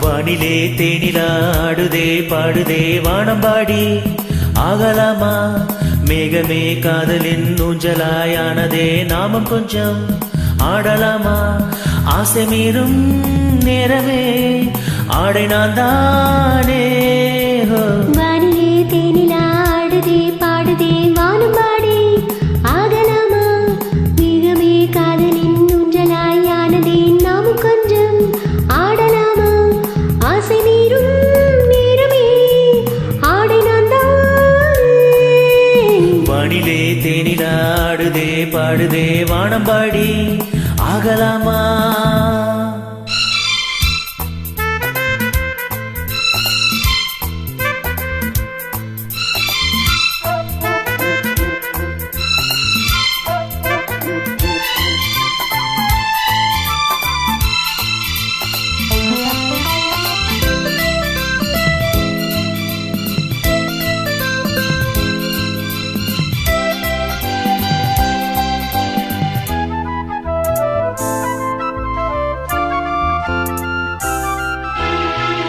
வானிலே தேனிலாடுதே பாடுதே வானம்பாடி ஆகலாமா மேகமே காதலின் ஊஞ்சலாயானதே நாமும் கொஞ்சம் ஆடலாமா ஆசை மீறும் நேரமே ஆடை நான் தானே வானிலே தேனிலாடுதே பாடுதே வானம்பாடி ஆகலாமா மேகமே காதலின் ஊஞ்சலாயானதே நாமும் கொஞ்சம் ஆடலாமா ஆசை மீறும் நேரமே ஆடை நான் தானே வானிலே தேனிலாடுதே பாடுதே வானம்பாடி ஆகலாமா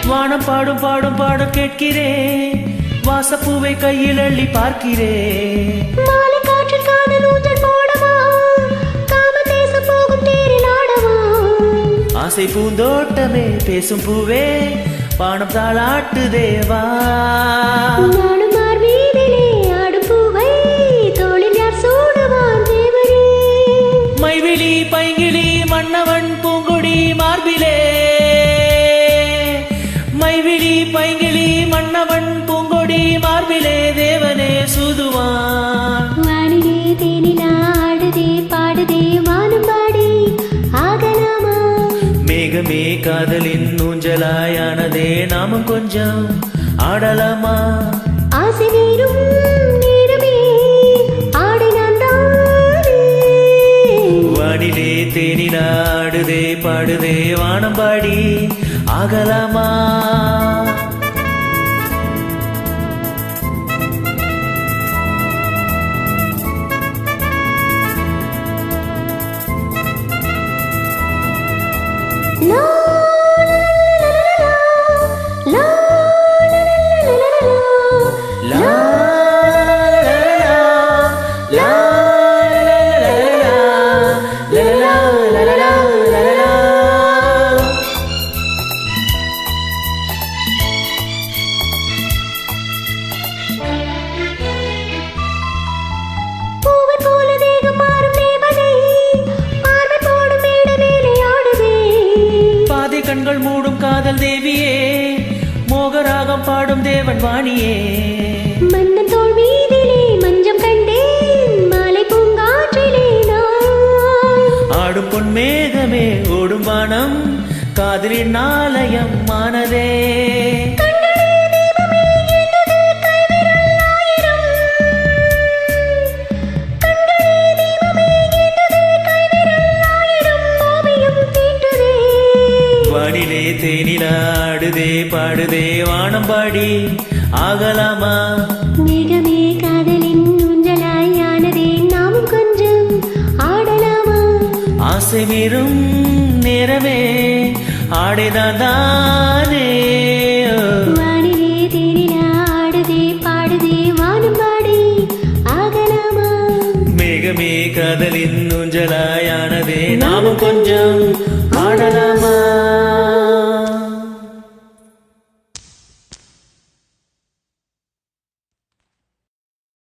வானம் பாடும் பாடும் பாடும் கேட்கிறேன் வாசப்பூவை கையில் அள்ளி பார்க்கிறேன் மாலை காற்றில் காதல் ஊஞ்சல் போடவா காம தேசம் போகும் தேரில் ஆடவா ஆசை பூந்தோட்டமே பேசும் பூவே பானம் தாளாட்டு தேவா நாடும் மார்பீதிலே ஆடும் பூவை தோளில் யார் சூடுவார் தேவரே மைவிழி பைங்கிழி மன்னவன் பூங்கொடி மார்பிலே மைவிழி பைங்கிழி மன்னவன் பூங்கொடி மார்பிலே தேவனே சூதுவான் வானிலே தேனிலாடுதே பாடுதே வானம்பாடி ஆகலாமா மேகமே காதலின் ஊஞ்சலாயானதே நாமும் கொஞ்சம் ஆடலாமா ஆசை மீறும் நேரமே ஆடை நான் தானே வானிலே தேனிலாடுதே பாடுதே வானம்பாடி ஆகலாமா லா லா லா லா லா பூவை போல தேகம் மாறும் தேவதை பார்வை போடும் மேடை மேலே ஆடுதே பாதி கண்கள் மூடும் காதல் தேவியே மோகராகம் பாடும் தேவன் வாணியே மன்னன் தோள் மீதிலே மஞ்சம் கண்டேன் மாலை பூங்காற்றிலே நான் ஆடும் பொன் மேகமே ஓடும் வானம் காதலின் ஆலயம் மானதே கண்களே தீபமே ஏந்தது கைவிரல் ஆயிரம் கண்களே தீபமே ஏந்தது கைவிரல் ஆயிரம் ஓவியம் தீட்டுதே வானிலே தேனிலாடுதே பாடுதே வானம்பாடி ஆகலாமா மேகமே காதலின் ஊஞ்சலாயானதே நாமும் கொஞ்சம் ஆடலாமா ஆசை மீறும் நேரமே ஆடைதான் தானே வானிலே தேனிலாடுதே பாடுதே வானம்பாடி ஆகலாமா மேகமே காதலின் ஊஞ்சலாயானதே நாமும் கொஞ்சம் ஆடலாமா